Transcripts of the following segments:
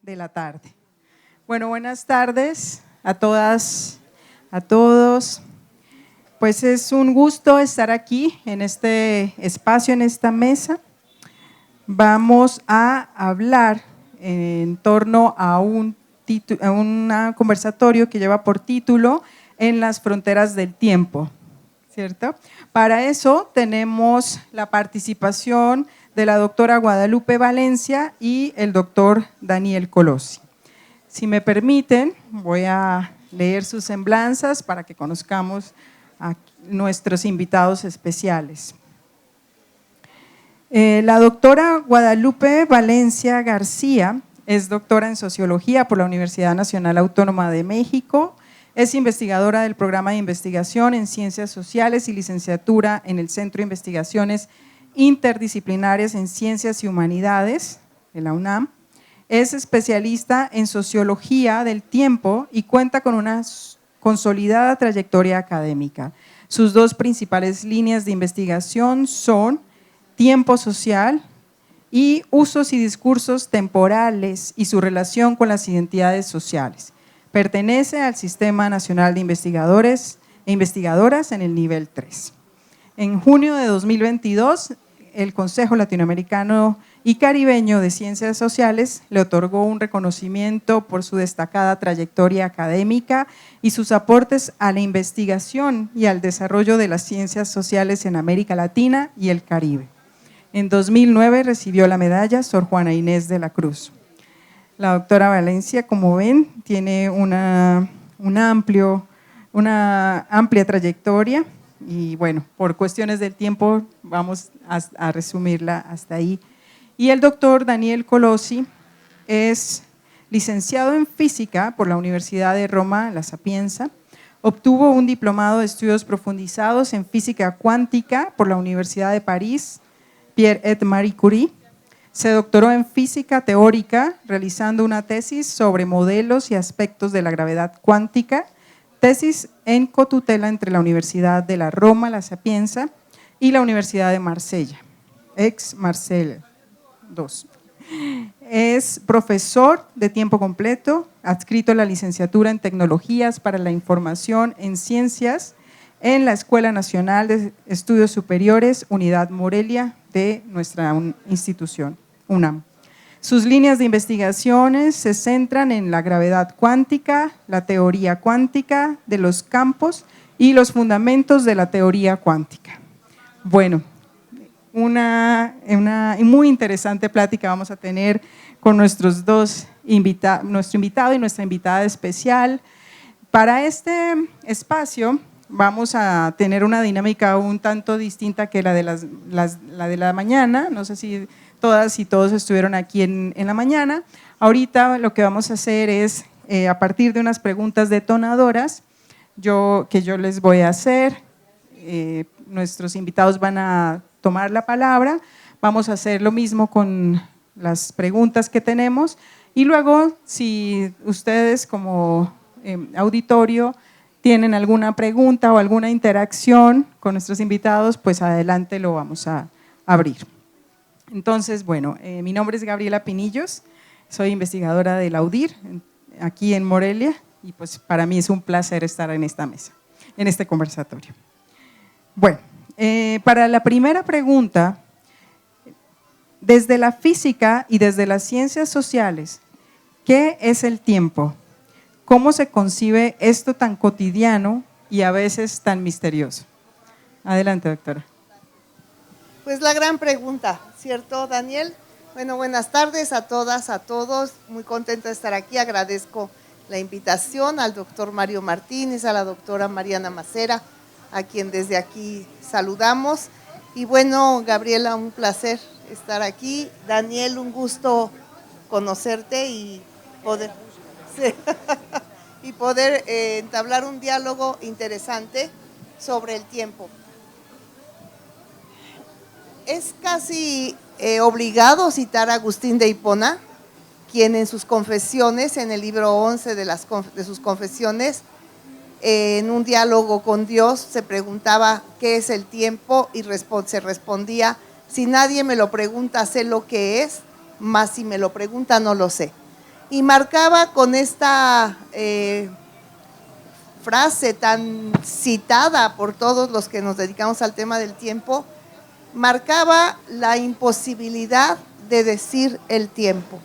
de la tarde. Bueno, buenas tardes a todas, a todos. Pues es un gusto estar aquí en este espacio, en esta mesa. Vamos a hablar en torno a un conversatorio que lleva por título En las fronteras del tiempo, ¿cierto? Para eso tenemos la participación de la doctora Guadalupe Valencia y el doctor Daniel Colosi. Si me permiten, voy a leer sus semblanzas para que conozcamos a nuestros invitados especiales. La doctora Guadalupe Valencia García es doctora en Sociología por la Universidad Nacional Autónoma de México, es investigadora del Programa de Investigación en Ciencias Sociales y licenciatura en el Centro de Investigaciones Interdisciplinarias en Ciencias y Humanidades de la UNAM, es especialista en Sociología del Tiempo y cuenta con una consolidada trayectoria académica. Sus dos principales líneas de investigación son tiempo social y usos y discursos temporales y su relación con las identidades sociales. Pertenece al Sistema Nacional de Investigadores e Investigadoras en el nivel 3. En junio de 2022, el Consejo Latinoamericano y Caribeño de Ciencias Sociales le otorgó un reconocimiento por su destacada trayectoria académica y sus aportes a la investigación y al desarrollo de las ciencias sociales en América Latina y el Caribe. En 2009 recibió la medalla Sor Juana Inés de la Cruz. La doctora Valencia, como ven, tiene una amplia trayectoria y bueno, por cuestiones del tiempo vamos a resumirla hasta ahí. Y el doctor Daniel Colosi es licenciado en Física por la Universidad de Roma La Sapienza, obtuvo un diplomado de estudios profundizados en Física Cuántica por la Universidad de París, Pierre et Marie Curie. Se doctoró en Física Teórica, realizando una tesis sobre modelos y aspectos de la gravedad cuántica, tesis en cotutela entre la Universidad de la Roma La Sapienza y la Universidad de Marsella, ex-Marsella II. Es profesor de tiempo completo, adscrito a la licenciatura en Tecnologías para la Información en Ciencias en la Escuela Nacional de Estudios Superiores, Unidad Morelia de nuestra institución, UNAM. Sus líneas de investigaciones se centran en la gravedad cuántica, la teoría cuántica de los campos y los fundamentos de la teoría cuántica. Bueno, una muy interesante plática vamos a tener con nuestros dos invitados, nuestro invitado y nuestra invitada especial. Para este espacio vamos a tener una dinámica un tanto distinta que la de la mañana. No sé si todas y todos estuvieron aquí en la mañana. Ahorita lo que vamos a hacer es, a partir de unas preguntas detonadoras que yo les voy a hacer, nuestros invitados van a tomar la palabra, vamos a hacer lo mismo con las preguntas que tenemos y luego si ustedes como auditorio tienen alguna pregunta o alguna interacción con nuestros invitados, pues adelante lo vamos a abrir. Entonces, bueno, mi nombre es Gabriela Pinillos, soy investigadora de la UDIR aquí en Morelia y pues para mí es un placer estar en esta mesa, en este conversatorio. Bueno, para la primera pregunta, desde la física y desde las ciencias sociales, ¿qué es el tiempo? ¿Cómo se concibe esto tan cotidiano y a veces tan misterioso? Adelante, doctora. Pues la gran pregunta, ¿cierto, Daniel? Bueno, buenas tardes a todas, a todos. Muy contenta de estar aquí. Agradezco la invitación al doctor Mario Martínez, a la doctora Mariana Macera, a quien desde aquí saludamos. Y bueno, Gabriela, un placer estar aquí. Daniel, un gusto conocerte y poder, sí, y poder entablar un diálogo interesante sobre el tiempo. Es casi obligado citar a Agustín de Hipona, quien en sus confesiones, en el libro 11 de sus confesiones, en un diálogo con Dios, se preguntaba qué es el tiempo y se respondía: si nadie me lo pregunta, sé lo que es, mas si me lo pregunta, no lo sé. y marcaba con esta frase tan citada por todos los que nos dedicamos al tema del tiempo, marcaba la imposibilidad de decir el tiempo.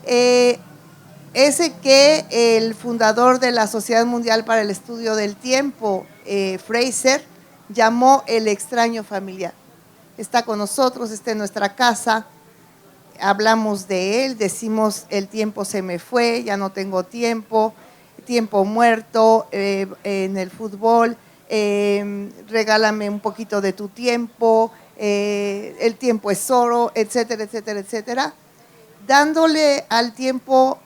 Ese que el fundador de la Sociedad Mundial para el Estudio del Tiempo, Fraser, llamó el extraño familiar. Está con nosotros, está en nuestra casa, hablamos de él, decimos el tiempo se me fue, ya no tengo tiempo, tiempo muerto en el fútbol, regálame un poquito de tu tiempo, el tiempo es oro, etcétera, etcétera, etcétera, dándole al tiempo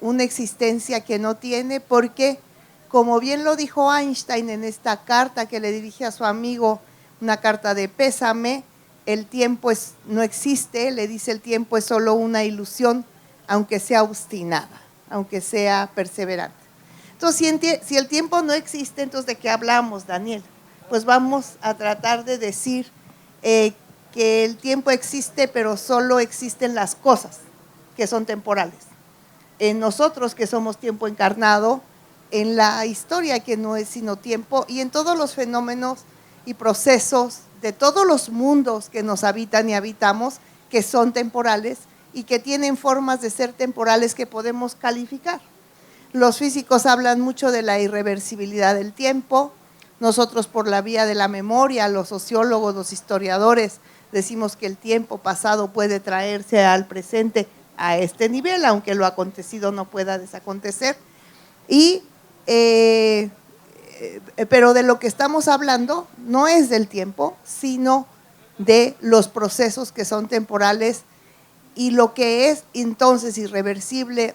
una existencia que no tiene, porque como bien lo dijo Einstein en esta carta que le dirige a su amigo, una carta de pésame, el tiempo no existe, le dice el tiempo es solo una ilusión, aunque sea obstinada, aunque sea perseverante. Entonces, si el tiempo no existe, entonces ¿de qué hablamos, Daniel? Pues vamos a tratar de decir que el tiempo existe, pero solo existen las cosas que son temporales. En nosotros que somos tiempo encarnado, en la historia que no es sino tiempo, y en todos los fenómenos y procesos de todos los mundos que nos habitan y habitamos, que son temporales y que tienen formas de ser temporales que podemos calificar. Los físicos hablan mucho de la irreversibilidad del tiempo, nosotros por la vía de la memoria, los sociólogos, los historiadores, decimos que el tiempo pasado puede traerse al presente a este nivel, aunque lo acontecido no pueda desacontecer. Pero de lo que estamos hablando no es del tiempo, sino de los procesos que son temporales, y lo que es entonces irreversible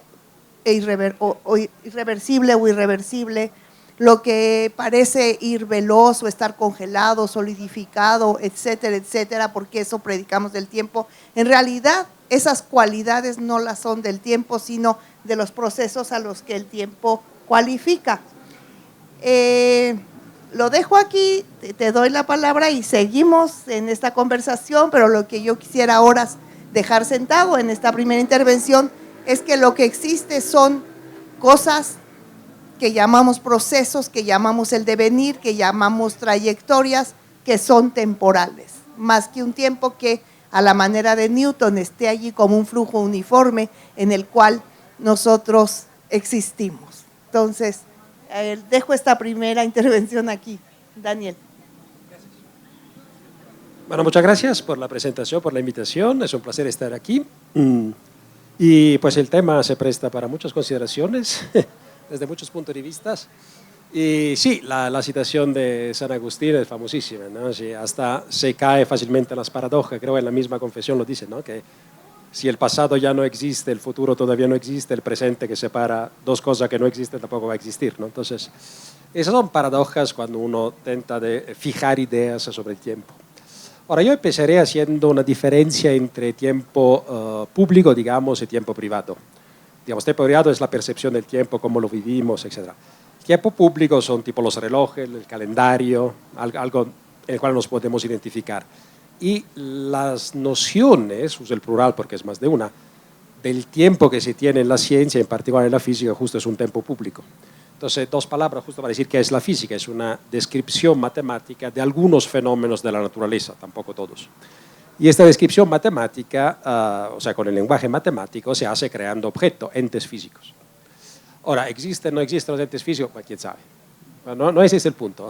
o irreversible, lo que parece ir veloz o estar congelado, solidificado, etcétera, etcétera, porque eso predicamos del tiempo. En realidad, esas cualidades no las son del tiempo, sino de los procesos a los que el tiempo cualifica. Lo dejo aquí, te doy la palabra y seguimos en esta conversación, pero lo que yo quisiera ahora dejar sentado en esta primera intervención es que lo que existe son cosas que llamamos procesos, que llamamos el devenir, que llamamos trayectorias, que son temporales, más que un tiempo que a la manera de Newton esté allí como un flujo uniforme en el cual nosotros existimos. Entonces, dejo esta primera intervención aquí. Daniel. Gracias. Bueno, muchas gracias por la presentación, por la invitación. Es un placer estar aquí. Y pues el tema se presta para muchas consideraciones desde muchos puntos de vista. Y sí, la citación de San Agustín es famosísima, ¿no? Sí, hasta se cae fácilmente en las paradojas. Creo que en la misma confesión lo dice, ¿no? Que si el pasado ya no existe, el futuro todavía no existe, el presente que separa dos cosas que no existen tampoco va a existir, ¿no? Entonces, esas son paradojas cuando uno tenta de fijar ideas sobre el tiempo. Ahora, yo empezaré haciendo una diferencia entre tiempo público, digamos, y tiempo privado. Digamos, tiempo privado es la percepción del tiempo, cómo lo vivimos, etc. Tiempo público son tipo los relojes, el calendario, algo en el cual nos podemos identificar. Y las nociones, uso el plural porque es más de una, del tiempo que se tiene en la ciencia, en particular en la física, justo es un tiempo público. Entonces, dos palabras justo para decir qué es la física. Es una descripción matemática de algunos fenómenos de la naturaleza, tampoco todos. Y esta descripción matemática, o sea, con el lenguaje matemático, se hace creando objetos, entes físicos. Ahora, ¿existen o no existen los entes físicos? Pues, quién sabe. No ese es el punto.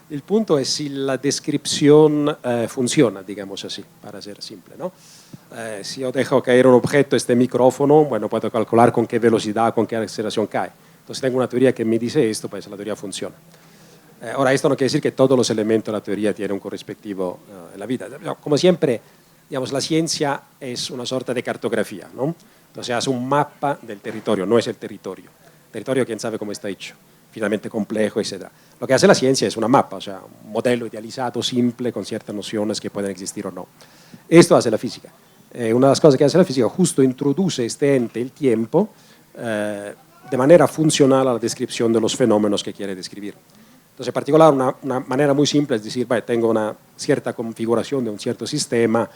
El punto es si la descripción funciona, digamos así, para ser simple, ¿no? Si yo dejo caer un objeto, este micrófono, bueno, puedo calcular con qué velocidad, con qué aceleración cae. Entonces tengo una teoría que me dice esto, pues la teoría funciona. Ahora, esto no quiere decir que todos los elementos de la teoría tienen un correspectivo en la vida. Como siempre, digamos, la ciencia es una sorta de cartografía, ¿no? Entonces hace un mapa del territorio, no es el territorio. El territorio, quién sabe cómo está hecho, finalmente complejo, etc. Lo que hace la ciencia es una mapa, o sea, un modelo idealizado, simple, con ciertas nociones que pueden existir o no. Esto hace la física. Una de las cosas que hace la física justo introduce este ente, el tiempo, de manera funcional a la descripción de los fenómenos que quiere describir. Entonces, en particular, una manera muy simple es decir, tengo una cierta configuración de un cierto sistema,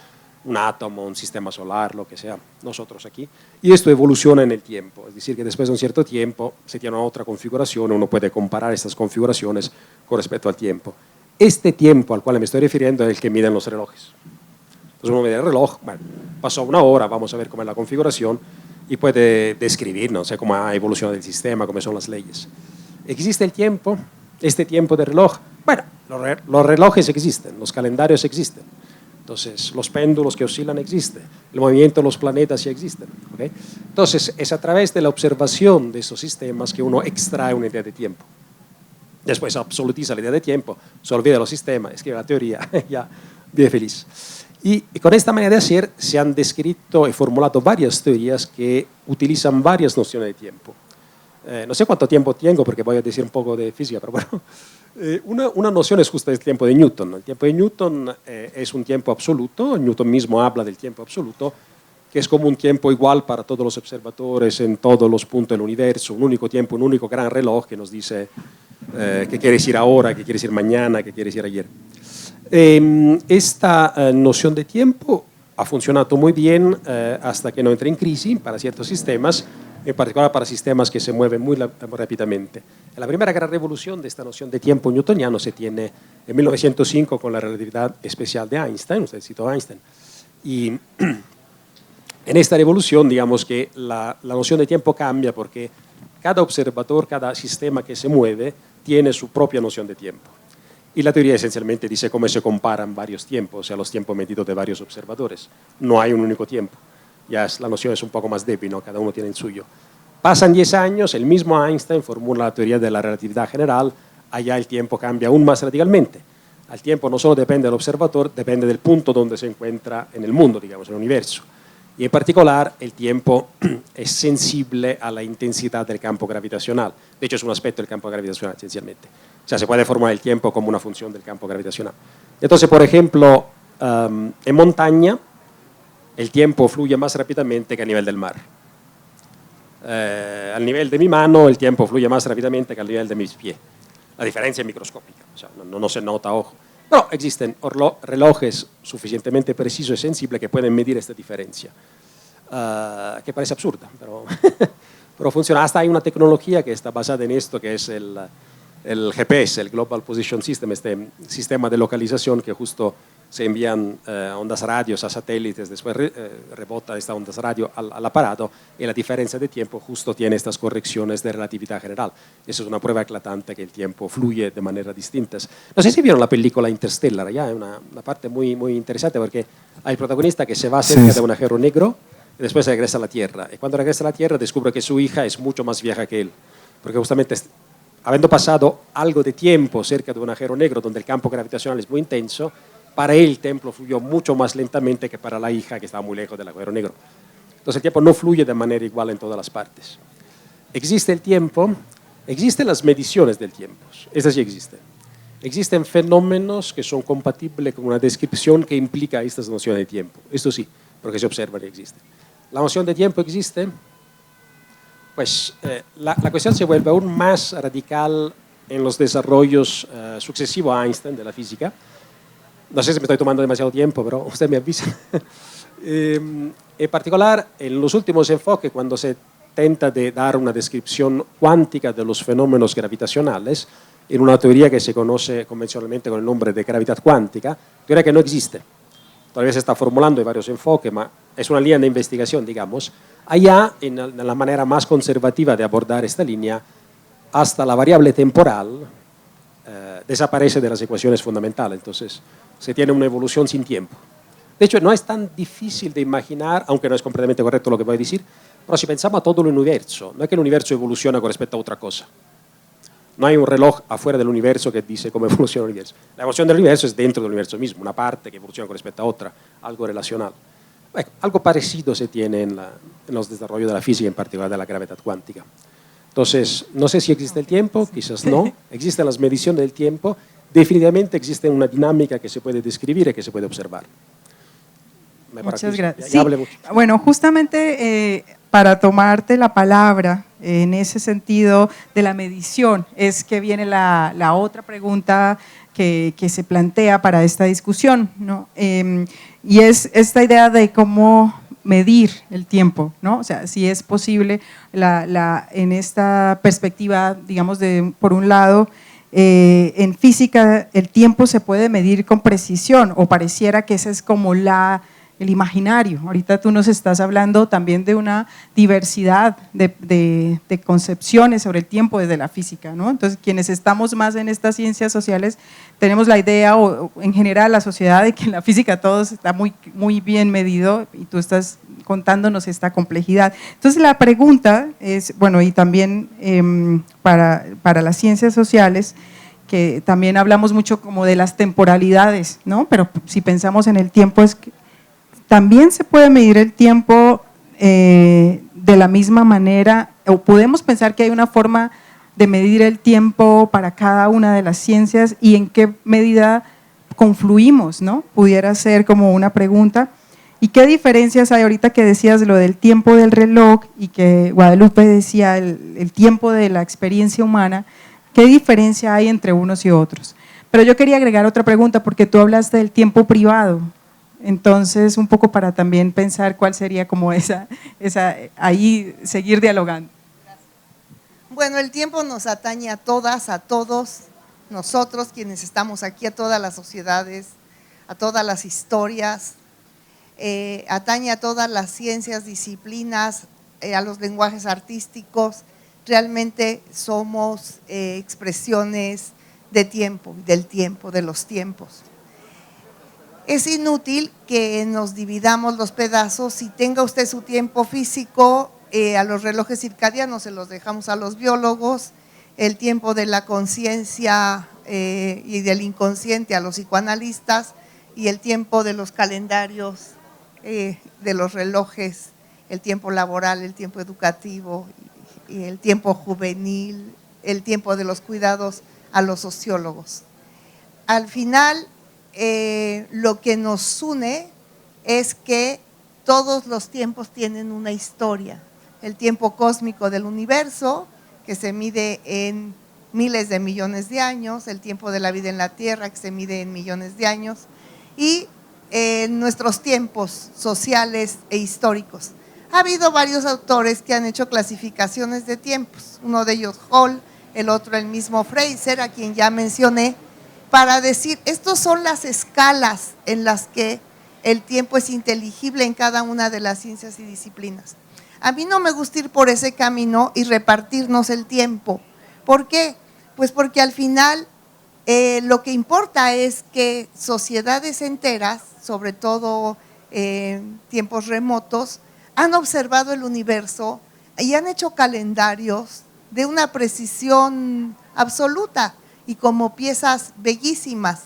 un átomo, un sistema solar, lo que sea, nosotros aquí. Y esto evoluciona en el tiempo, es decir, que después de un cierto tiempo se tiene otra configuración, uno puede comparar estas configuraciones con respecto al tiempo. Este tiempo al cual me estoy refiriendo es el que miden los relojes. Entonces uno mide el reloj, bueno, pasó una hora, vamos a ver cómo es la configuración y puede describir, no sé, cómo ha evolucionado el sistema, cómo son las leyes. ¿Existe el tiempo? Este tiempo de reloj. Bueno, los relojes existen, los calendarios existen. Entonces, los péndulos que oscilan existen, el movimiento de los planetas ya existen. ¿Okay? Entonces, es a través de la observación de esos sistemas que uno extrae una idea de tiempo. Después absolutiza la idea de tiempo, se olvida de los sistemas, escribe la teoría, ya vive feliz. Y con esta manera de hacer se han descrito y formulado varias teorías que utilizan varias nociones de tiempo. No sé cuánto tiempo tengo porque voy a decir un poco de física, pero bueno, una noción es justo el tiempo de Newton. El tiempo de Newton es un tiempo absoluto, Newton mismo habla del tiempo absoluto, que es como un tiempo igual para todos los observadores en todos los puntos del universo, un único tiempo, un único gran reloj que nos dice qué quieres ir ahora, qué quieres ir mañana, qué quieres ir ayer. Esta noción de tiempo ha funcionado muy bien hasta que no entra en crisis para ciertos sistemas, en particular para sistemas que se mueven muy rápidamente. La primera gran revolución de esta noción de tiempo newtoniano se tiene en 1905 con la relatividad especial de Einstein, usted citó a Einstein, y en esta revolución digamos que la noción de tiempo cambia porque cada observador, cada sistema que se mueve tiene su propia noción de tiempo. Y la teoría esencialmente dice cómo se comparan varios tiempos, o sea, los tiempos medidos de varios observadores. No hay un único tiempo. Ya la noción es un poco más débil, ¿no? Cada uno tiene el suyo. Pasan 10 años, el mismo Einstein formula la teoría de la relatividad general, allá el tiempo cambia aún más radicalmente. El tiempo no solo depende del observador, depende del punto donde se encuentra en el mundo, digamos, en el universo. Y en particular, el tiempo es sensible a la intensidad del campo gravitacional. De hecho, es un aspecto del campo gravitacional, esencialmente. O sea, se puede formar el tiempo como una función del campo gravitacional. Entonces, por ejemplo, en montaña, el tiempo fluye más rápidamente que a nivel del mar. Al nivel de mi mano, el tiempo fluye más rápidamente que al nivel de mis pies. La diferencia es microscópica, o sea, no se nota a ojo. Pero existen relojes suficientemente precisos y sensibles que pueden medir esta diferencia, que parece absurda, pero funciona. Hasta hay una tecnología que está basada en esto, que es el GPS, el Global Position System, este sistema de localización que justo se envían ondas radios a satélites, después rebota estas ondas radio al aparato y la diferencia de tiempo justo tiene estas correcciones de relatividad general. Eso es una prueba eclatante que el tiempo fluye de maneras distintas. No sé si vieron la película Interstellar, ya es una parte muy, muy interesante porque hay el protagonista que se va cerca de un agujero negro y después regresa a la Tierra. Y cuando regresa a la Tierra descubre que su hija es mucho más vieja que él, porque justamente habiendo pasado algo de tiempo cerca de un agujero negro donde el campo gravitacional es muy intenso, para él el tiempo fluyó mucho más lentamente que para la hija que estaba muy lejos del agujero negro. Entonces el tiempo no fluye de manera igual en todas las partes. Existe el tiempo, existen las mediciones del tiempo, estas sí existen. Existen fenómenos que son compatibles con una descripción que implica estas nociones de tiempo. Esto sí, porque se observan y existen. La noción de tiempo existe, pues la cuestión se vuelve aún más radical en los desarrollos sucesivos a Einstein de la física. No sé si me estoy tomando demasiado tiempo, pero usted me avisa. En particular, en los últimos enfoques, cuando se tenta de dar una descripción cuántica de los fenómenos gravitacionales, en una teoría que se conoce convencionalmente con el nombre de gravedad cuántica, teoría que no existe. Todavía se está formulando en varios enfoques, pero es una línea de investigación, digamos. Allá, en la manera más conservativa de abordar esta línea, hasta la variable temporal desaparece de las ecuaciones fundamentales. Entonces, se tiene una evolución sin tiempo. De hecho, no es tan difícil de imaginar, aunque no es completamente correcto lo que voy a decir, pero si pensamos a todo el universo, no es que el universo evoluciona con respecto a otra cosa. No hay un reloj afuera del universo que dice cómo evoluciona el universo. La evolución del universo es dentro del universo mismo, una parte que evoluciona con respecto a otra, algo relacional. Bueno, algo parecido se tiene en los desarrollos de la física, en particular de la gravedad cuántica. Entonces, no sé si existe el tiempo, quizás no. Existen las mediciones del tiempo. Definitivamente existe una dinámica que se puede describir y que se puede observar. Muchas gracias. Sí, bueno, justamente para tomarte la palabra en ese sentido de la medición es que viene la otra pregunta que se plantea para esta discusión, ¿no? Y es esta idea de cómo medir el tiempo, ¿no? O sea, si es posible en esta perspectiva, digamos, por un lado, en física el tiempo se puede medir con precisión, o pareciera que ese es como el imaginario. Ahorita tú nos estás hablando también de una diversidad de concepciones sobre el tiempo desde la física, ¿no? Entonces, quienes estamos más en estas ciencias sociales tenemos la idea, o en general la sociedad, de que en la física todo está muy, muy bien medido, y tú estás contándonos esta complejidad. Entonces, la pregunta es, bueno, y también para las ciencias sociales, que también hablamos mucho como de las temporalidades, ¿no? Pero si pensamos en el tiempo, es que también se puede medir el tiempo de la misma manera, o podemos pensar que hay una forma de medir el tiempo para cada una de las ciencias, y en qué medida confluimos, ¿no? Pudiera ser como una pregunta. ¿Y qué diferencias hay? Ahorita que decías lo del tiempo del reloj, y que Guadalupe decía el tiempo de la experiencia humana, ¿qué diferencia hay entre unos y otros? Pero yo quería agregar otra pregunta, porque tú hablaste del tiempo privado. Entonces, un poco para también pensar cuál sería como ahí seguir dialogando. Bueno, el tiempo nos atañe a todas, a todos nosotros quienes estamos aquí, a todas las sociedades, a todas las historias, atañe a todas las ciencias, disciplinas, a los lenguajes artísticos. Realmente somos expresiones de tiempo, del tiempo, de los tiempos. Es inútil que nos dividamos los pedazos. Si tenga usted su tiempo físico, a los relojes circadianos se los dejamos a los biólogos, el tiempo de la conciencia y del inconsciente a los psicoanalistas, y el tiempo de los calendarios, de los relojes, el tiempo laboral, el tiempo educativo, y el tiempo juvenil, el tiempo de los cuidados a los sociólogos. Al final, lo que nos une es que todos los tiempos tienen una historia. El tiempo cósmico del universo, que se mide en miles de millones de años, el tiempo de la vida en la Tierra, que se mide en millones de años, y nuestros tiempos sociales e históricos. Ha habido varios autores que han hecho clasificaciones de tiempos, uno de ellos Hall, el otro el mismo Fraser, a quien ya mencioné, para decir, estas son las escalas en las que el tiempo es inteligible en cada una de las ciencias y disciplinas. A mí no me gusta ir por ese camino y repartirnos el tiempo. ¿Por qué? Pues porque al final lo que importa es que sociedades enteras, sobre todo tiempos remotos, han observado el universo y han hecho calendarios de una precisión absoluta, y como piezas bellísimas,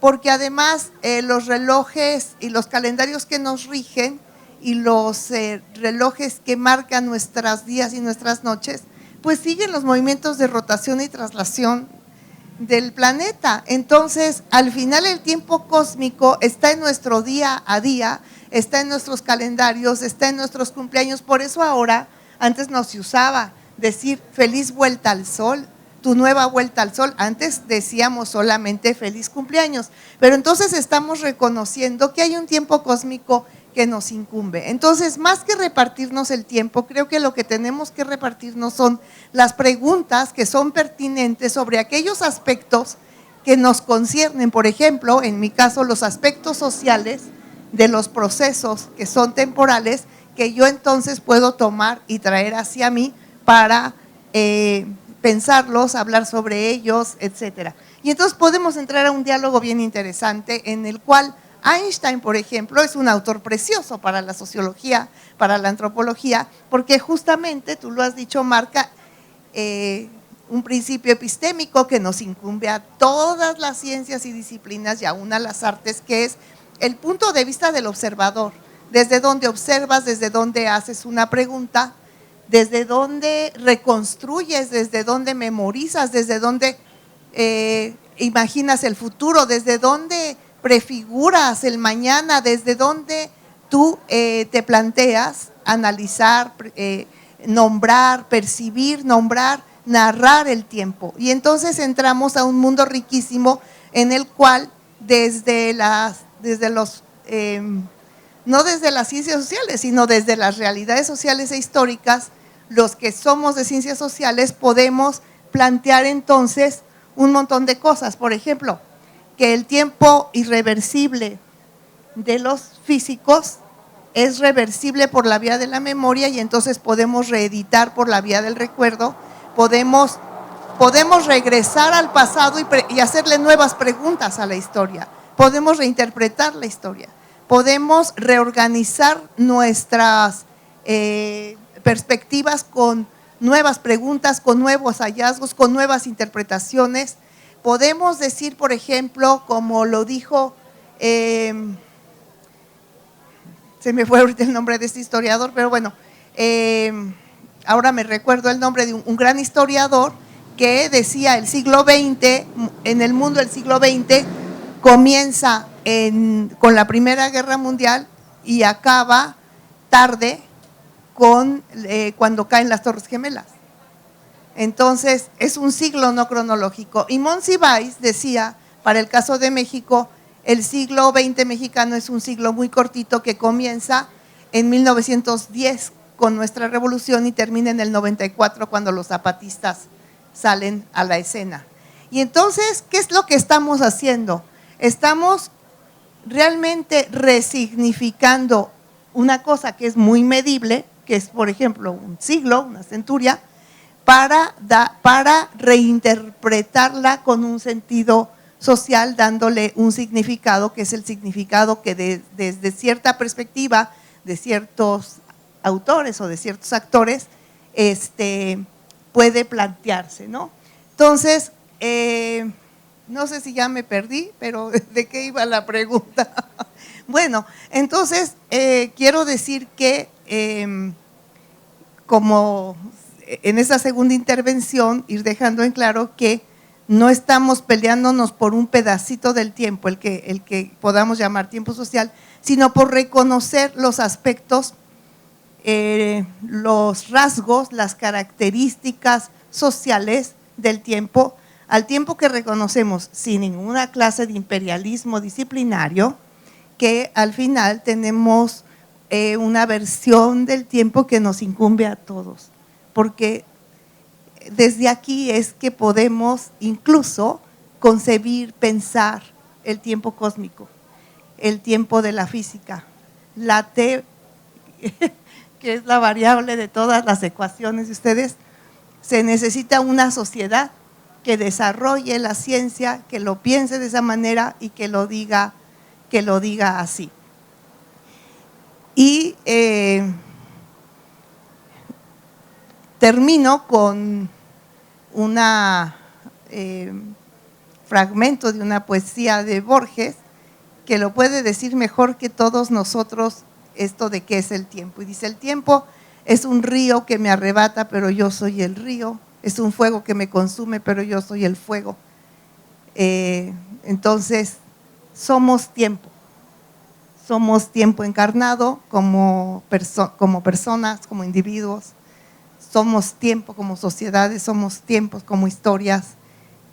porque además los relojes y los calendarios que nos rigen y los relojes que marcan nuestros días y nuestras noches, pues siguen los movimientos de rotación y traslación del planeta. Entonces, al final el tiempo cósmico está en nuestro día a día, está en nuestros calendarios, está en nuestros cumpleaños. Por eso ahora, antes no se usaba decir feliz vuelta al sol, tu nueva vuelta al sol. Antes decíamos solamente feliz cumpleaños, pero entonces estamos reconociendo que hay un tiempo cósmico que nos incumbe. Entonces, más que repartirnos el tiempo, creo que lo que tenemos que repartirnos son las preguntas que son pertinentes sobre aquellos aspectos que nos conciernen. Por ejemplo, en mi caso, los aspectos sociales de los procesos que son temporales, que yo entonces puedo tomar y traer hacia mí para pensarlos, hablar sobre ellos, etcétera. Y entonces podemos entrar a un diálogo bien interesante en el cual Einstein, por ejemplo, es un autor precioso para la sociología, para la antropología, porque justamente, tú lo has dicho, marca un principio epistémico que nos incumbe a todas las ciencias y disciplinas, y aún a las artes, que es el punto de vista del observador, desde donde observas, desde donde haces una pregunta, desde donde reconstruyes, desde donde memorizas, desde donde imaginas el futuro, desde donde prefiguras el mañana, desde donde tú te planteas analizar, nombrar, percibir, nombrar, narrar el tiempo. Y entonces entramos a un mundo riquísimo en el cual no desde las ciencias sociales, sino desde las realidades sociales e históricas, los que somos de ciencias sociales podemos plantear entonces un montón de cosas. Por ejemplo, que el tiempo irreversible de los físicos es reversible por la vía de la memoria y entonces podemos reeditar por la vía del recuerdo, podemos regresar al pasado y hacerle nuevas preguntas a la historia, podemos reinterpretar la historia, podemos reorganizar nuestras perspectivas con nuevas preguntas, con nuevos hallazgos, con nuevas interpretaciones. Podemos decir, por ejemplo, como lo dijo, se me fue ahorita el nombre de este historiador, pero bueno, ahora me recuerdo el nombre de un gran historiador que decía el siglo XX, en el mundo del siglo XX, comienza con la Primera Guerra Mundial y acaba tarde cuando caen las Torres Gemelas. Entonces, es un siglo no cronológico. Y Monsiváis decía, para el caso de México, el siglo XX mexicano es un siglo muy cortito que comienza en 1910 con nuestra revolución y termina en el 94 cuando los zapatistas salen a la escena. Y entonces, ¿qué es lo que estamos haciendo? Estamos realmente resignificando una cosa que es muy medible, que es, por ejemplo, un siglo, una centuria, para reinterpretarla con un sentido social, dándole un significado que es el significado que desde cierta perspectiva de ciertos autores o de ciertos actores puede plantearse, ¿no? Entonces, no sé si ya me perdí, pero ¿de qué iba la pregunta? Bueno, entonces quiero decir que como en esa segunda intervención, ir dejando en claro que no estamos peleándonos por un pedacito del tiempo, el que podamos llamar tiempo social, sino por reconocer los aspectos, los rasgos, las características sociales del tiempo, al tiempo que reconocemos sin ninguna clase de imperialismo disciplinario, que al final tenemos una versión del tiempo que nos incumbe a todos, porque desde aquí es que podemos incluso concebir, pensar el tiempo cósmico, el tiempo de la física, la T, que es la variable de todas las ecuaciones de ustedes. Se necesita una sociedad que desarrolle la ciencia, que lo piense de esa manera y que lo diga así. Y termino con un fragmento de una poesía de Borges que lo puede decir mejor que todos nosotros esto de qué es el tiempo. Y dice: el tiempo es un río que me arrebata, pero yo soy el río. Es un fuego que me consume, pero yo soy el fuego. Entonces, somos tiempo encarnado como personas, como individuos, somos tiempo como sociedades, somos tiempos como historias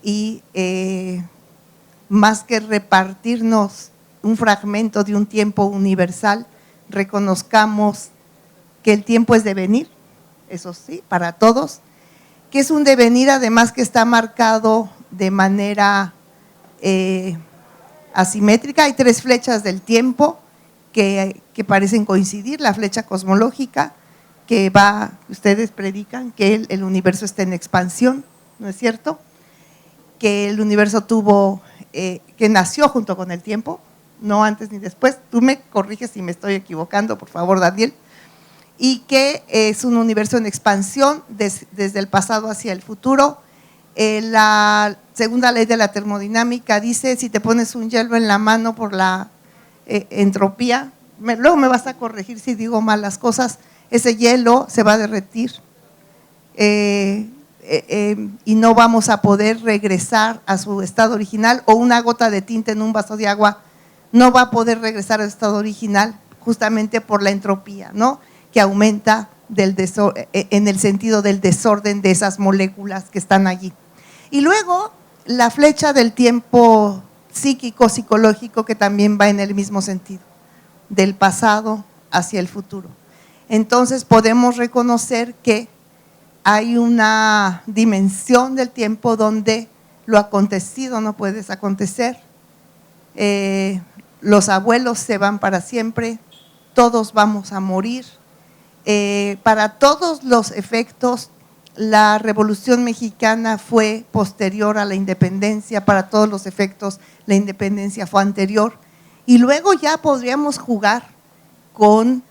y más que repartirnos un fragmento de un tiempo universal, reconozcamos que el tiempo es devenir, eso sí, para todos, que es un devenir además que está marcado de manera asimétrica. Hay 3 flechas del tiempo que parecen coincidir: la flecha cosmológica, que ustedes predican que el universo está en expansión, ¿no es cierto? Que el universo que nació junto con el tiempo, no antes ni después. Tú me corriges si me estoy equivocando, por favor, Daniel. Y que es un universo en expansión desde el pasado hacia el futuro. La segunda ley de la termodinámica dice: si te pones un hielo en la mano por la entropía, luego me vas a corregir si digo mal las cosas, ese hielo se va a derretir y no vamos a poder regresar a su estado original, o una gota de tinta en un vaso de agua no va a poder regresar al estado original justamente por la entropía, ¿no?, que aumenta en el sentido del desorden de esas moléculas que están allí. Y luego la flecha del tiempo psíquico, psicológico, que también va en el mismo sentido, del pasado hacia el futuro. Entonces podemos reconocer que hay una dimensión del tiempo donde lo acontecido no puede desacontecer, los abuelos se van para siempre, todos vamos a morir. Para todos los efectos, la Revolución Mexicana fue posterior a la independencia, para todos los efectos la independencia fue anterior, y luego ya podríamos jugar con,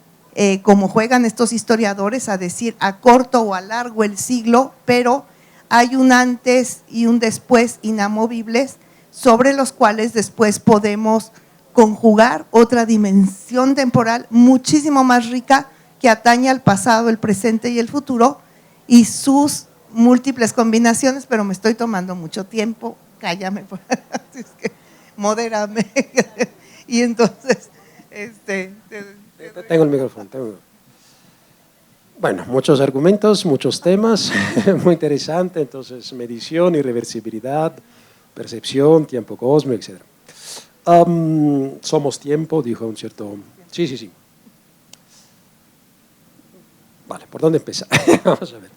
como juegan estos historiadores, a decir a corto o a largo el siglo, pero hay un antes y un después inamovibles sobre los cuales después podemos conjugar otra dimensión temporal muchísimo más rica que atañe al pasado, el presente y el futuro y sus múltiples combinaciones, pero me estoy tomando mucho tiempo, cállame, es que modérame. Y entonces, tengo el micrófono. Bueno, muchos argumentos, muchos temas, muy interesante, entonces medición, irreversibilidad, percepción, tiempo cósmico, etc. Somos tiempo, dijo un cierto… Sí. Vale, ¿por dónde empezar? Vamos a ver.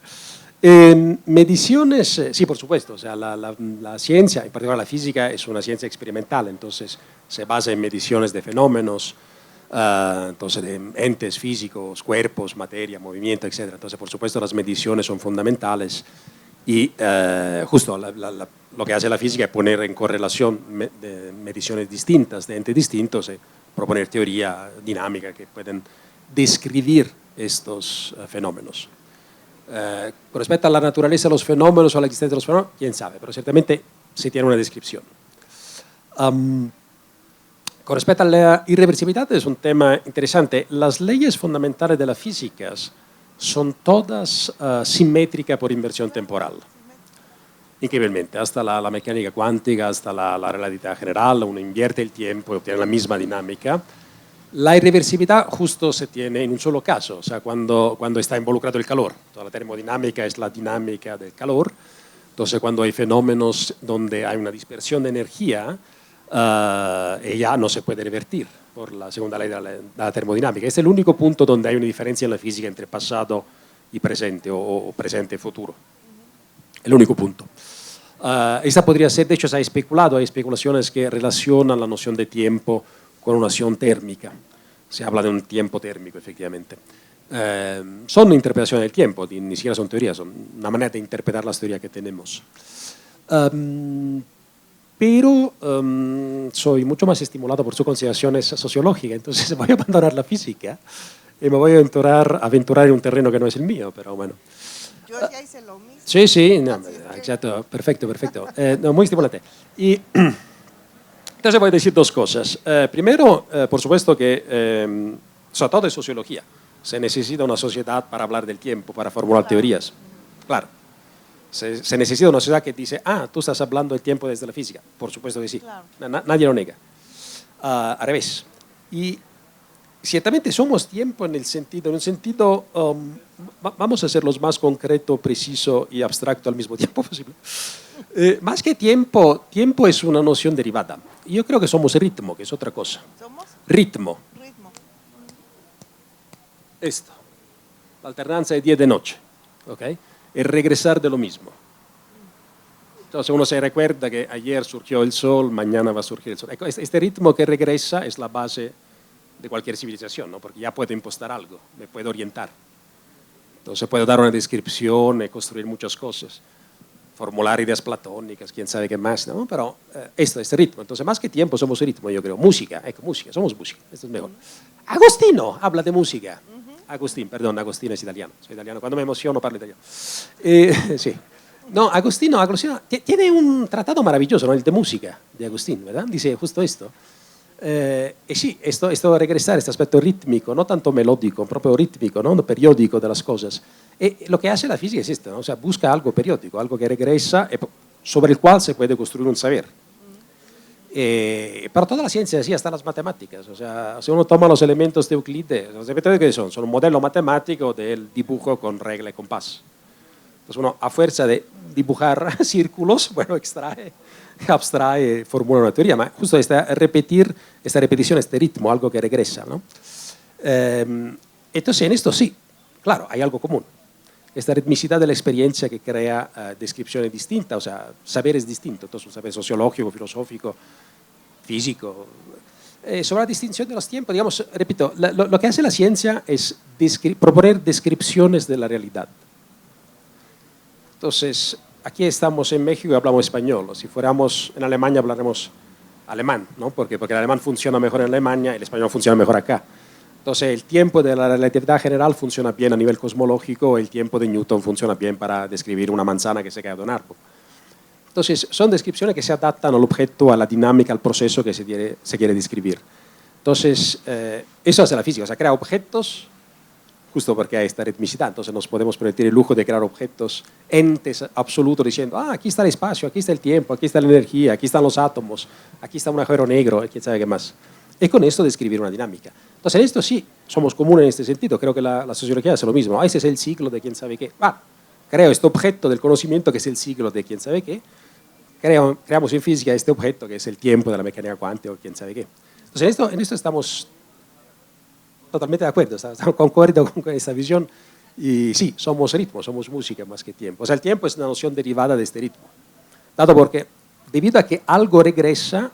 Mediciones, sí, por supuesto, o sea, la ciencia, en particular la física, es una ciencia experimental, entonces se basa en mediciones de fenómenos, entonces de entes físicos, cuerpos, materia, movimiento, etc. Entonces, por supuesto, las mediciones son fundamentales y justo lo que hace la física es poner en correlación de mediciones distintas, de entes distintos, proponer teoría dinámica que pueden describir estos fenómenos. Con respecto a la naturaleza de los fenómenos o a la existencia de los fenómenos, quién sabe, pero ciertamente se tiene una descripción. Con respecto a la irreversibilidad, es un tema interesante. Las leyes fundamentales de la física son todas simétricas por inversión temporal. Increíblemente, hasta la mecánica cuántica, hasta la relatividad general, uno invierte el tiempo y obtiene la misma dinámica. La irreversibilidad justo se tiene en un solo caso, o sea, cuando está involucrado el calor. Toda la termodinámica es la dinámica del calor. Entonces, cuando hay fenómenos donde hay una dispersión de energía, ella no se puede revertir por la segunda ley de la termodinámica. Es el único punto donde hay una diferencia en la física entre pasado y presente o presente y futuro. El único punto. Esta podría ser, de hecho se ha especulado, hay especulaciones que relacionan la noción de tiempo con una noción térmica. Se habla de un tiempo térmico, efectivamente. Son interpretaciones del tiempo, ni siquiera son teorías, son una manera de interpretar las teorías que tenemos. Pero soy mucho más estimulado por sus consideraciones sociológicas, entonces voy a abandonar la física y me voy a aventurar en un terreno que no es el mío, pero bueno. Yo ya hice lo mismo. Sí, no, exacto, perfecto. No, muy estimulante. Y entonces voy a decir dos cosas. Primero, por supuesto que, sobre todo en sociología, se necesita una sociedad para hablar del tiempo, para formular teorías. Claro. Se necesita una sociedad que dice, tú estás hablando del tiempo desde la física. Por supuesto que sí. Claro. Nadie lo nega. Al revés. Y ciertamente somos tiempo en un sentido, vamos a ser los más concreto, preciso y abstracto al mismo tiempo posible. Más que tiempo es una noción derivada. Yo creo que somos ritmo, que es otra cosa. ¿Somos? Ritmo. Esto. La alternancia de día y de noche. ¿Okay? El regresar de lo mismo. Entonces uno se recuerda que ayer surgió el sol, mañana va a surgir el sol. Este ritmo que regresa es la base de cualquier civilización, ¿no? Porque ya puedo impostar algo, me puedo orientar. Entonces puedo dar una descripción, construir muchas cosas, formular ideas platónicas, quién sabe qué más, ¿no? Pero este ritmo. Entonces más que tiempo somos ritmo, yo creo. Música, somos música, esto es mejor. Agostino habla de música. Agostino es italiano. Soy italiano. Cuando me emociono parlo italiano. Sí. No, Agostino tiene un tratado maravilloso, ¿no? El de música de Agostino, ¿verdad? Dice justo esto. Sí, esto regresar, este aspecto rítmico, no tanto melódico, proprio rítmico, ¿no? Periódico de las cosas. Lo que hace la física es esto, ¿no? O sea, busca algo periódico, algo que regresa, sobre el cual se puede construir un saber. Pero toda la ciencia, sí, hasta las matemáticas. O sea, si uno toma los elementos de Euclides, ¿qué son? Son un modelo matemático del dibujo con regla y compás. Entonces uno, a fuerza de dibujar círculos, bueno, extrae, abstrae, formula una teoría, ma justo esta repetición, este ritmo, algo que regresa, ¿no? Entonces en esto sí, claro, hay algo común. Esta ritmicidad de la experiencia que crea descripciones distintas, o sea, saberes distintos, entonces un saber sociológico, filosófico, físico. Sobre la distinción de los tiempos, digamos, repito, lo que hace la ciencia es proponer descripciones de la realidad. Entonces, aquí estamos en México y hablamos español, o si fuéramos en Alemania hablaremos alemán, ¿no? Porque el alemán funciona mejor en Alemania y el español funciona mejor acá. Entonces, el tiempo de la relatividad general funciona bien a nivel cosmológico, el tiempo de Newton funciona bien para describir una manzana que se cae de un árbol. Entonces, son descripciones que se adaptan al objeto, a la dinámica, al proceso que se quiere describir. Entonces, eso hace la física, o sea, crea objetos justo porque hay esta ritmicidad. Entonces, nos podemos permitir el lujo de crear objetos, entes absolutos, diciendo, aquí está el espacio, aquí está el tiempo, aquí está la energía, aquí están los átomos, aquí está un agujero negro, quién sabe qué más. Y con esto describir una dinámica. Entonces, en esto sí, somos comunes en este sentido. Creo que la sociología hace lo mismo. Ese es el ciclo de quién sabe qué. Creo este objeto del conocimiento que es el ciclo de quién sabe qué. Creamos en física este objeto que es el tiempo de la mecánica cuántica o quién sabe qué. Entonces, en esto estamos totalmente de acuerdo, concuerdo con esta visión. Y sí, somos ritmo, somos música más que tiempo. O sea, el tiempo es una noción derivada de este ritmo. Dado porque, debido a que algo regresa,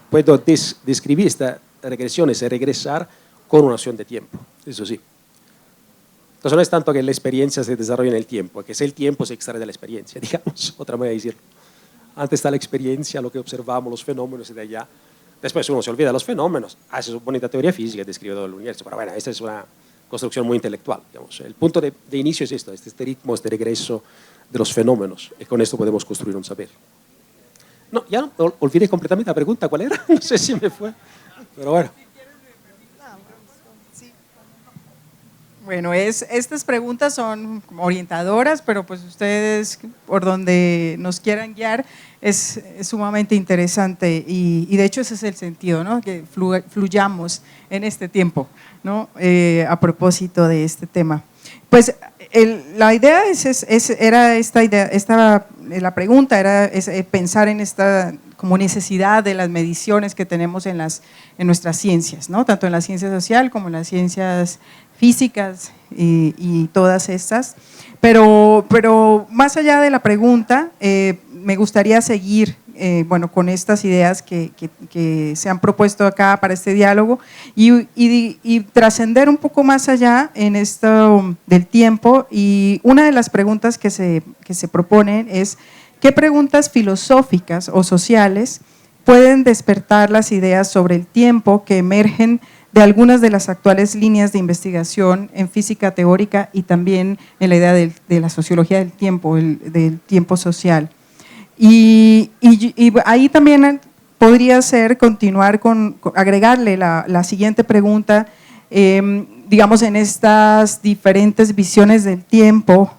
puedo describir esta regresión, ese regresar, con una noción de tiempo. Eso sí. Entonces, no es tanto que la experiencia se desarrolle en el tiempo, que es el tiempo se extrae de la experiencia, digamos, otra manera de decirlo. Antes está la experiencia, lo que observamos, los fenómenos y de allá. Después uno se olvida de los fenómenos, hace su bonita teoría física, describe todo el universo. Pero bueno, esta es una construcción muy intelectual. Digamos. El punto de inicio es esto, este ritmo, este regreso de los fenómenos. Y con esto podemos construir un saber. No, ya no, olvidé completamente la pregunta, ¿cuál era? No sé si me fue, pero bueno. Bueno, estas preguntas son orientadoras, pero pues ustedes por donde nos quieran guiar es sumamente interesante y de hecho ese es el sentido, ¿no? Que fluyamos en este tiempo, ¿no? A propósito de este tema. Pues la idea era esta idea, la pregunta era pensar en esta como necesidad de las mediciones que tenemos en nuestras ciencias, ¿no? Tanto en la ciencia social como en las ciencias físicas y todas estas, pero más allá de la pregunta, me gustaría seguir bueno, con estas ideas que se han propuesto acá para este diálogo y trascender un poco más allá en esto del tiempo. Y una de las preguntas que se proponen es ¿qué preguntas filosóficas o sociales pueden despertar las ideas sobre el tiempo que emergen de algunas de las actuales líneas de investigación en física teórica y también en la idea de la sociología del tiempo social? Y ahí también podría ser continuar agregarle la siguiente pregunta, digamos en estas diferentes visiones del tiempo,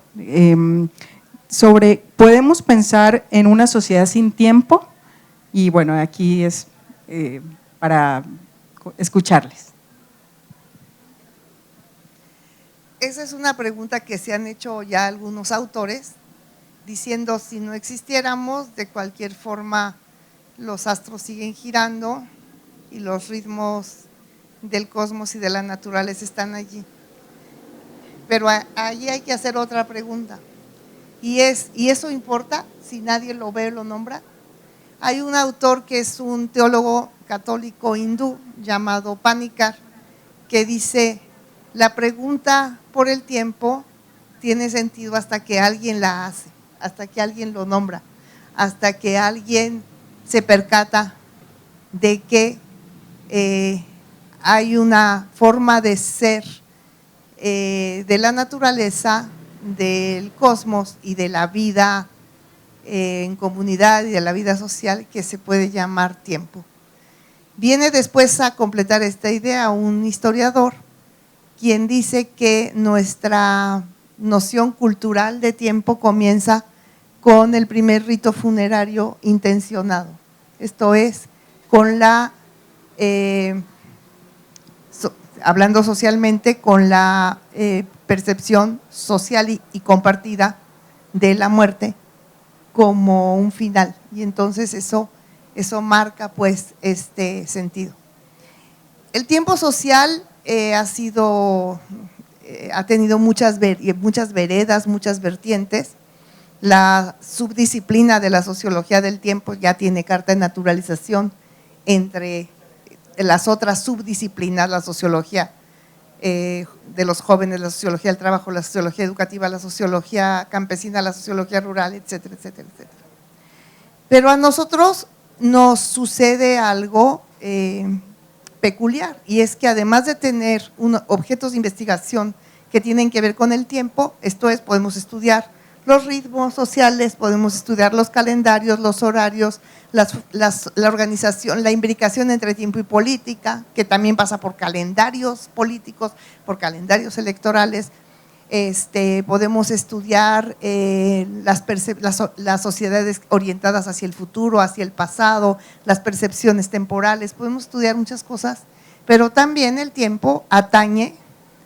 sobre ¿podemos pensar en una sociedad sin tiempo? Y bueno, aquí es para escucharles. Esa es una pregunta que se han hecho ya algunos autores, diciendo si no existiéramos, de cualquier forma los astros siguen girando y los ritmos del cosmos y de la naturaleza están allí. Pero allí hay que hacer otra pregunta, ¿y eso importa si nadie lo ve o lo nombra? Hay un autor que es un teólogo católico hindú llamado Panikkar, que dice, la pregunta por el tiempo tiene sentido hasta que alguien la hace, hasta que alguien lo nombra, hasta que alguien se percata de que hay una forma de ser de la naturaleza, del cosmos y de la vida en comunidad y de la vida social que se puede llamar tiempo. Viene después a completar esta idea un historiador, quien dice que nuestra noción cultural de tiempo comienza con el primer rito funerario intencionado. Esto es, con la, hablando socialmente, con la percepción social y compartida de la muerte como un final, y entonces eso marca pues este sentido. El tiempo social ha tenido muchas veredas, muchas vertientes. La subdisciplina de la sociología del tiempo ya tiene carta de naturalización entre las otras subdisciplinas, la sociología de los jóvenes, la sociología del trabajo, la sociología educativa, la sociología campesina, la sociología rural, etcétera, etcétera, etcétera. Pero a nosotros nos sucede algo peculiar, y es que además de tener objetos de investigación que tienen que ver con el tiempo, esto es, podemos estudiar los ritmos sociales, podemos estudiar los calendarios, los horarios, la organización, la imbricación entre tiempo y política, que también pasa por calendarios políticos, por calendarios electorales. Podemos estudiar las sociedades orientadas hacia el futuro, hacia el pasado, las percepciones temporales, podemos estudiar muchas cosas, pero también el tiempo atañe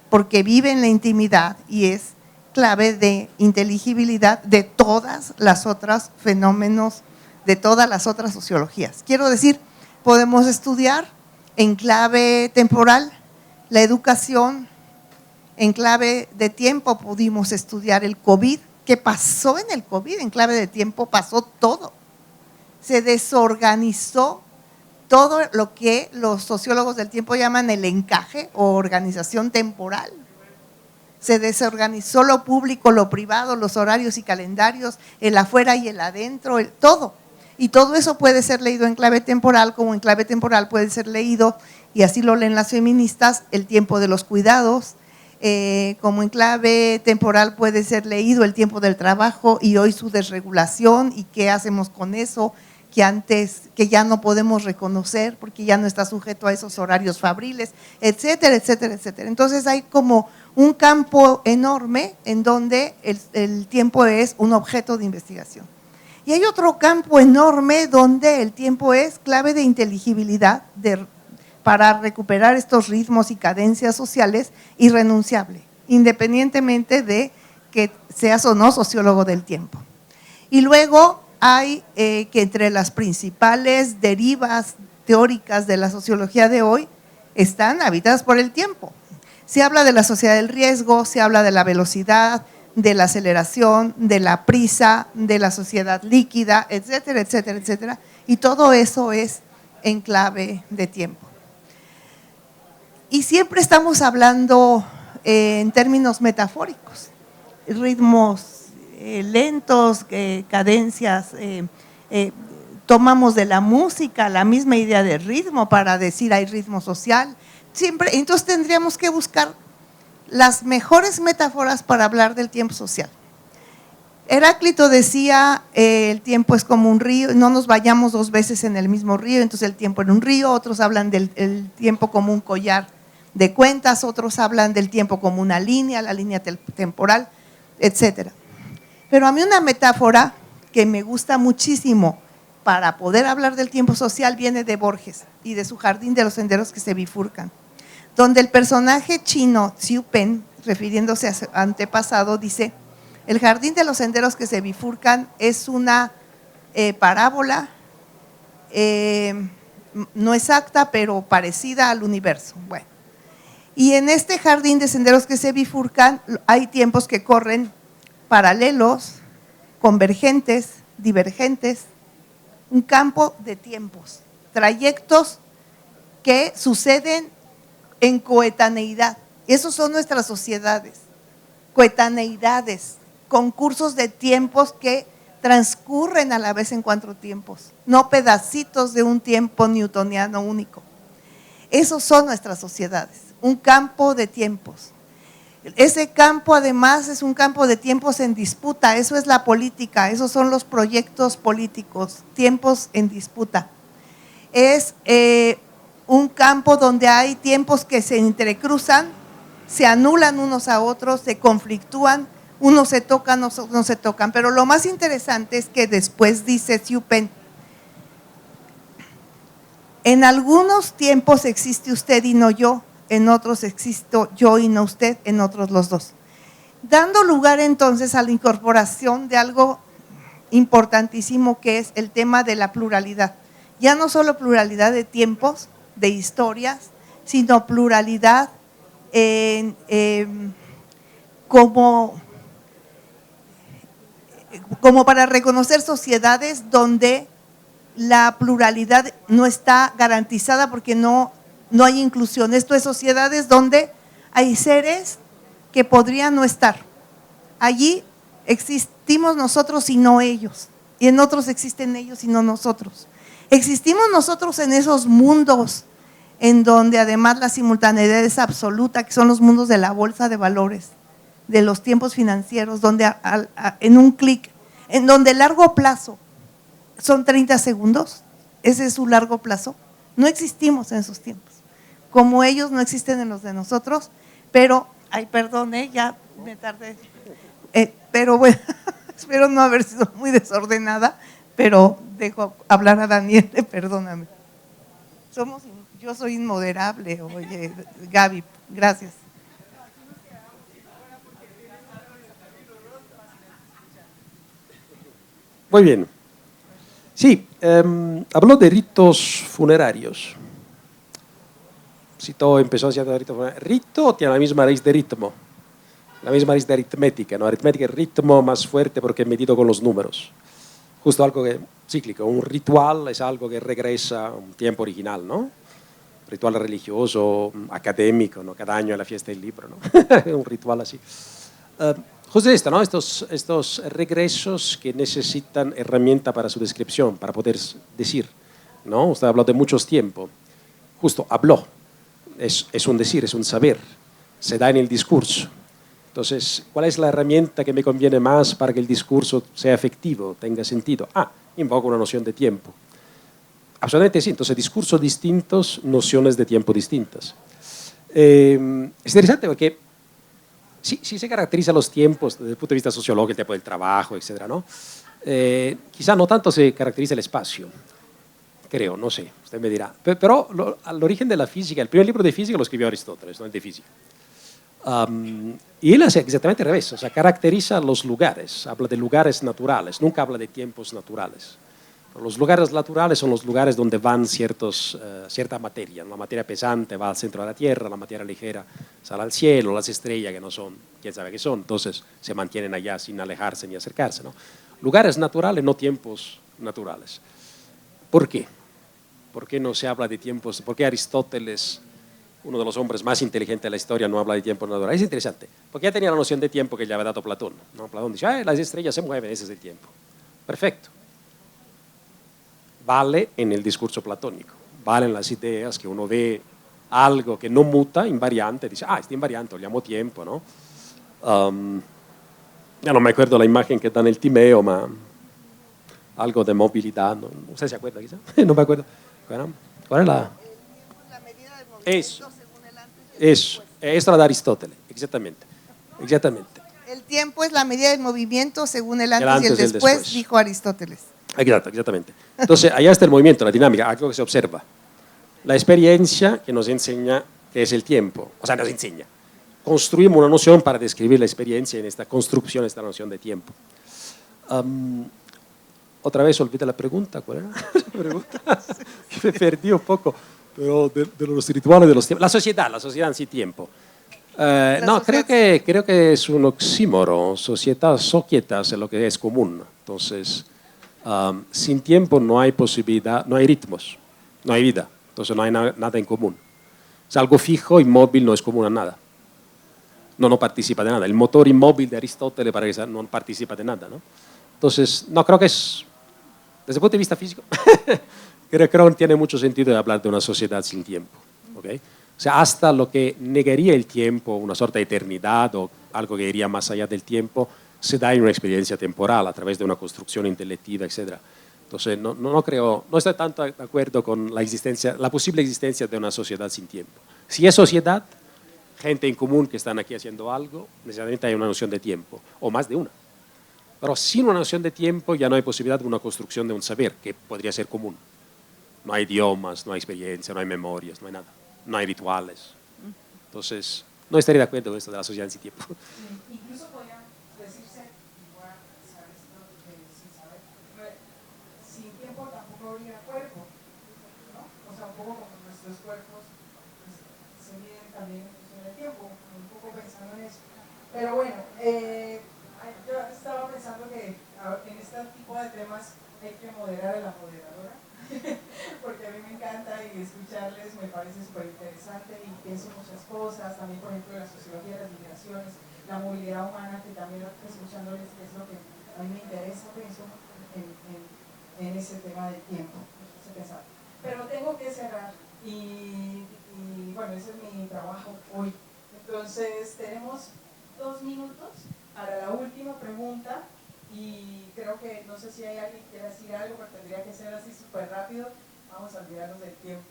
porque vive en la intimidad y es clave de inteligibilidad de todas las otras fenómenos, de todas las otras sociologías. Quiero decir, podemos estudiar en clave temporal la educación, en clave de tiempo pudimos estudiar el COVID. ¿Qué pasó en el COVID? En clave de tiempo pasó todo. Se desorganizó todo lo que los sociólogos del tiempo llaman el encaje o organización temporal. Se desorganizó lo público, lo privado, los horarios y calendarios, el afuera y el adentro, todo. Y todo eso puede ser leído en clave temporal, como en clave temporal puede ser leído, y así lo leen las feministas, el tiempo de los cuidados, como en clave temporal puede ser leído el tiempo del trabajo y hoy su desregulación y qué hacemos con eso, que ya no podemos reconocer porque ya no está sujeto a esos horarios fabriles, etcétera, etcétera, etcétera. Entonces hay como un campo enorme en donde el tiempo es un objeto de investigación. Y hay otro campo enorme donde el tiempo es clave de inteligibilidad para recuperar estos ritmos y cadencias sociales irrenunciable, independientemente de que seas o no sociólogo del tiempo. Y luego hay que entre las principales derivas teóricas de la sociología de hoy están habitadas por el tiempo. Se habla de la sociedad del riesgo, se habla de la velocidad, de la aceleración, de la prisa, de la sociedad líquida, etcétera, etcétera, etcétera. Y todo eso es en clave de tiempo. Y siempre estamos hablando en términos metafóricos, ritmos lentos, cadencias, tomamos de la música la misma idea de ritmo para decir hay ritmo social. Siempre, entonces tendríamos que buscar las mejores metáforas para hablar del tiempo social. Heráclito decía, el tiempo es como un río, no nos vayamos dos veces en el mismo río, entonces el tiempo en un río. Otros hablan del tiempo como un collar de cuentas, otros hablan del tiempo como una línea, la línea temporal, etcétera. Pero a mí una metáfora que me gusta muchísimo para poder hablar del tiempo social viene de Borges y de su Jardín de los senderos que se bifurcan, donde el personaje chino Xiu Pen, refiriéndose a su antepasado, dice: el jardín de los senderos que se bifurcan es una parábola no exacta, pero parecida al universo. Bueno, y en este jardín de senderos que se bifurcan hay tiempos que corren paralelos, convergentes, divergentes, un campo de tiempos, trayectos que suceden en coetaneidad. Esos son nuestras sociedades, coetaneidades, concursos de tiempos que transcurren a la vez en 4 tiempos, no pedacitos de un tiempo newtoniano único. Esos son nuestras sociedades, un campo de tiempos. Ese campo además es un campo de tiempos en disputa, eso es la política, esos son los proyectos políticos, tiempos en disputa. Es un campo donde hay tiempos que se entrecruzan, se anulan unos a otros, se conflictúan, unos se tocan, otros no se tocan. Pero lo más interesante es que después dice Xiu Pen: en algunos tiempos existe usted y no yo, en otros existo yo y no usted, en otros los dos. dando lugar entonces a la incorporación de algo importantísimo que es el tema de la pluralidad. Ya no solo pluralidad de tiempos, de historias, sino pluralidad como para reconocer sociedades donde la pluralidad no está garantizada porque no hay inclusión. Esto es sociedades donde hay seres que podrían no estar. Allí existimos nosotros y no ellos, y en otros existen ellos y no nosotros. Existimos nosotros en esos mundos en donde además la simultaneidad es absoluta, que son los mundos de la bolsa de valores, de los tiempos financieros, donde en un clic, en donde el largo plazo son 30 segundos, ese es su largo plazo. No existimos en esos tiempos, como ellos no existen en los de nosotros, pero, ay, perdón, ya me tardé, pero bueno, espero no haber sido muy desordenada, pero dejo hablar a Daniel, perdóname. Yo soy inmoderable, oye, Gaby, gracias. Muy bien. Sí, habló de ritos funerarios. Si todo empezó haciendo rito funerario. Rito tiene la misma raíz de ritmo, la misma raíz de aritmética, ¿no? Aritmética es ritmo más fuerte porque es medido con los números. Justo algo que cíclico. Un ritual es algo que regresa a un tiempo original, ¿no? Ritual religioso, académico, ¿no? Cada año es la fiesta del libro, ¿no? Un ritual así. Justo esto, ¿no? Estos regresos que necesitan herramienta para su descripción, para poder decir, ¿no? Usted habló de muchos tiempos. Justo, habló. Es un decir, es un saber. Se da en el discurso. Entonces, ¿cuál es la herramienta que me conviene más para que el discurso sea efectivo, tenga sentido? Invoco una noción de tiempo. Absolutamente sí. Entonces, discursos distintos, nociones de tiempo distintas. Es interesante porque sí se caracteriza los tiempos desde el punto de vista sociológico, el tiempo del trabajo, etcétera, ¿no? Quizá no tanto se caracteriza el espacio, creo, no sé, usted me dirá. Pero al origen de la física, el primer libro de física lo escribió Aristóteles, no el de física. Y él hace exactamente al revés, o sea, caracteriza los lugares, habla de lugares naturales, nunca habla de tiempos naturales. Los lugares naturales son los lugares donde van cierta materia. La materia pesante va al centro de la Tierra, la materia ligera sale al cielo, las estrellas que no son, quién sabe qué son, entonces se mantienen allá sin alejarse ni acercarse, ¿no? Lugares naturales, no tiempos naturales. ¿Por qué? ¿Por qué no se habla de tiempos? ¿Por qué Aristóteles, uno de los hombres más inteligentes de la historia, no habla de tiempos naturales? Es interesante, porque ya tenía la noción de tiempo que le había dado Platón, ¿no? Platón dice, las estrellas se mueven, ese es el tiempo. Perfecto. Vale en el discurso platónico, valen las ideas que uno ve algo que no muta, invariante, dice, está invariante, lo llamo tiempo, ¿no? Ya no me acuerdo la imagen que da en el Timeo, ma algo de movilidad, ¿no? ¿Usted se acuerda quizá? No me acuerdo. ¿Cuál es la? La medida del movimiento Eso, según el antes y el eso, esto era de Aristóteles, exactamente. El tiempo es la medida del movimiento según el antes y el después, dijo Aristóteles. Exactamente. Entonces, allá está el movimiento, la dinámica, algo que se observa. La experiencia que nos enseña qué es el tiempo, o sea, nos enseña. Construimos una noción para describir la experiencia en esta construcción, esta noción de tiempo. Otra vez olvidé la pregunta, ¿cuál era? La pregunta. Me perdí un poco, pero de los rituales de los tiempos. La sociedad en sí tiempo. No, creo que es un oxímoro. Societas es lo que es común. Entonces, sin tiempo no hay posibilidad, no hay ritmos, no hay vida, entonces no hay nada en común. Es algo fijo, inmóvil, no es común a nada. No participa de nada. El motor inmóvil de Aristóteles parece que no participa de nada, ¿no? Entonces, no creo que es, desde el punto de vista físico, creo que no tiene mucho sentido de hablar de una sociedad sin tiempo, ¿okay? O sea, hasta lo que negaría el tiempo, una suerte de eternidad o algo que iría más allá del tiempo, se da en una experiencia temporal a través de una construcción intelectiva, etc. Entonces, no estoy tanto de acuerdo con la posible existencia de una sociedad sin tiempo. Si es sociedad, gente en común que están aquí haciendo algo, necesariamente hay una noción de tiempo, o más de una. Pero sin una noción de tiempo ya no hay posibilidad de una construcción de un saber que podría ser común. No hay idiomas, no hay experiencia, no hay memorias, no hay nada, no hay rituales. Entonces, no estaría de acuerdo con esto de la sociedad sin tiempo. Incluso también en función del tiempo, un poco pensando en eso. Pero bueno, yo estaba pensando que en este tipo de temas hay que moderar a la moderadora, porque a mí me encanta y escucharles me parece súper interesante y pienso muchas cosas, también por ejemplo la sociología de las migraciones, la movilidad humana, que también escuchándoles es lo que a mí me interesa, pienso en ese tema del tiempo, pero tengo que cerrar y bueno, ese es mi trabajo hoy. Entonces tenemos 2 minutos para la última pregunta y creo que, no sé si hay alguien que quiera decir algo, pero tendría que ser así súper rápido, vamos a olvidarnos del tiempo.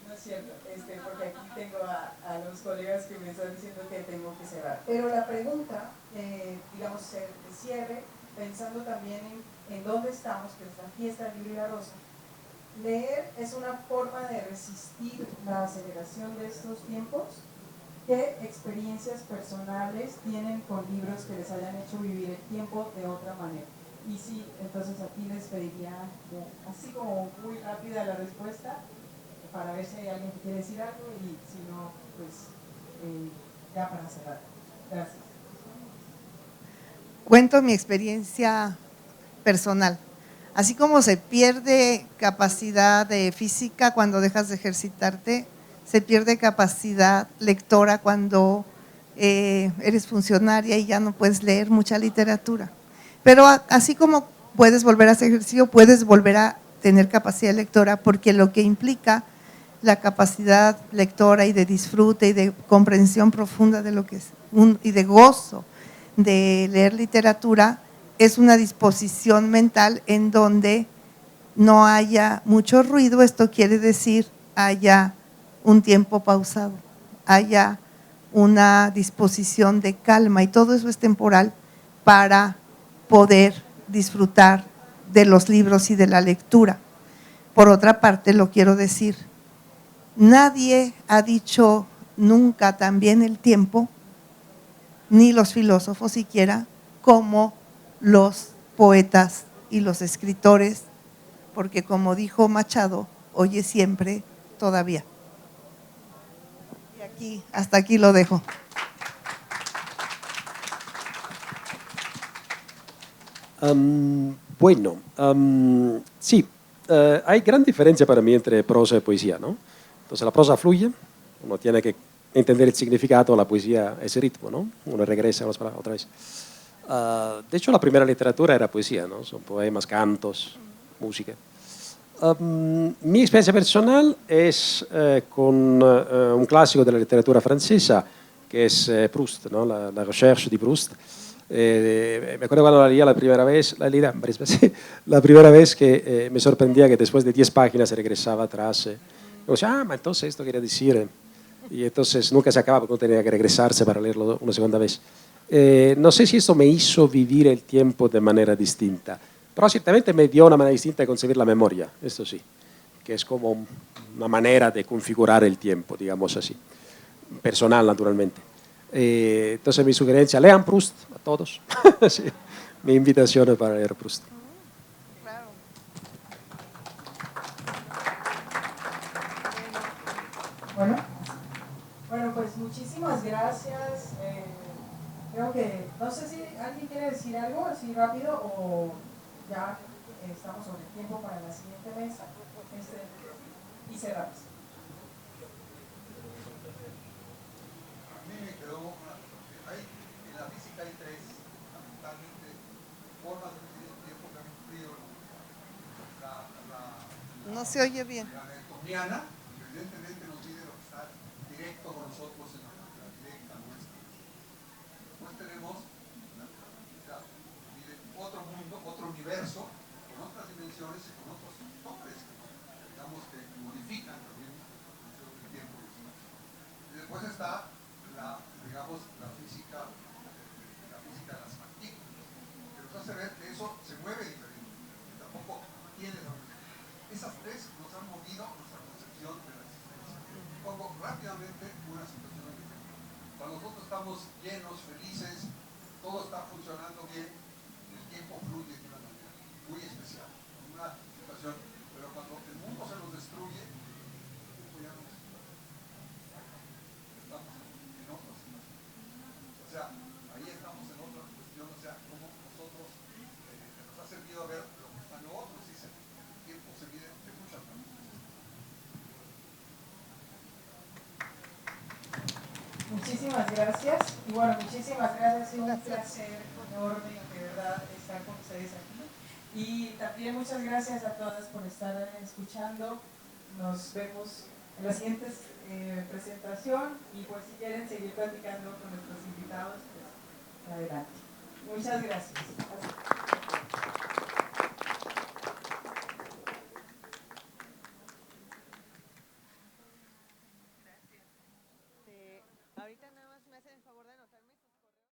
No es cierto, porque aquí tengo a los colegas que me están diciendo que tengo que cerrar. Pero la pregunta, digamos, de cierre, pensando también en dónde estamos, que es la fiesta libre y la rosa. Leer es una forma de resistir la aceleración de estos tiempos. ¿Qué experiencias personales tienen con libros que les hayan hecho vivir el tiempo de otra manera? Y sí, entonces aquí les pediría así como muy rápida la respuesta para ver si hay alguien que quiere decir algo y si no, pues ya para cerrar. Gracias. Cuento mi experiencia personal. Así como se pierde capacidad de física cuando dejas de ejercitarte, se pierde capacidad lectora cuando eres funcionaria y ya no puedes leer mucha literatura. Pero así como puedes volver a hacer ejercicio, puedes volver a tener capacidad lectora, porque lo que implica la capacidad lectora y de disfrute y de comprensión profunda de lo que es y de gozo de leer literatura es una disposición mental en donde no haya mucho ruido. Esto quiere decir haya un tiempo pausado, haya una disposición de calma, y todo eso es temporal para poder disfrutar de los libros y de la lectura. Por otra parte, lo quiero decir, nadie ha dicho nunca también el tiempo, ni los filósofos siquiera, como los poetas y los escritores, porque como dijo Machado, hoy es siempre, todavía. Y aquí, hasta aquí lo dejo. Bueno, sí, hay gran diferencia para mí entre prosa y poesía, ¿no? Entonces la prosa fluye, uno tiene que entender el significado, la poesía es ritmo, ¿no? Uno regresa otra vez. De hecho, la primera literatura era poesía, ¿no? Son poemas, cantos, música. Mi experiencia personal es con un clásico de la literatura francesa, que es Proust, ¿no? La Recherche de Proust. Me acuerdo cuando la leía la primera vez, la leí varias veces, la primera vez que me sorprendía que después de 10 páginas se regresaba atrás. Yo decía, ma entonces esto quería decir. Y entonces nunca se acababa porque uno tenía que regresarse para leerlo una segunda vez. No sé si esto me hizo vivir el tiempo de manera distinta, pero ciertamente me dio una manera distinta de concebir la memoria, esto sí, que es como una manera de configurar el tiempo, digamos así, personal naturalmente. Entonces mi sugerencia, lean Proust a todos. Sí, mi invitación es para leer Proust. Bueno, pues muchísimas gracias. Creo que, no sé si alguien quiere decir algo así rápido o ya estamos sobre el tiempo para la siguiente mesa y cerramos. A mí me quedó en la física hay tres, fundamentalmente, formas de medir el tiempo que han cumplido. No se oye bien. La newtoniana, que evidentemente nos mide lo que está directo con nosotros en la directa nuestra. Después tenemos mide otro mundo, otro universo, con otras dimensiones y con otros factores que, digamos, que modifican también la función del tiempo y espacio. Y después está digamos, la física de las partículas, que nos hace ver que eso se mueve diferente, que tampoco tiene la misma. Esas tres nos han movido nuestra concepción de la existencia. Pongo rápidamente una situación de ejemplo. Cuando nosotros estamos llenos, felices, todo está funcionando bien, el tiempo fluye de una manera muy especial, una situación. Pero cuando el mundo se nos destruye, el tiempo ya no es. Estamos muchísimas gracias. Y bueno, muchísimas gracias. Es un placer enorme, de verdad, estar con ustedes aquí. Y también muchas gracias a todas por estar escuchando. Nos vemos en la siguiente presentación. Y pues si quieren seguir platicando con nuestros invitados, pues adelante. Muchas gracias.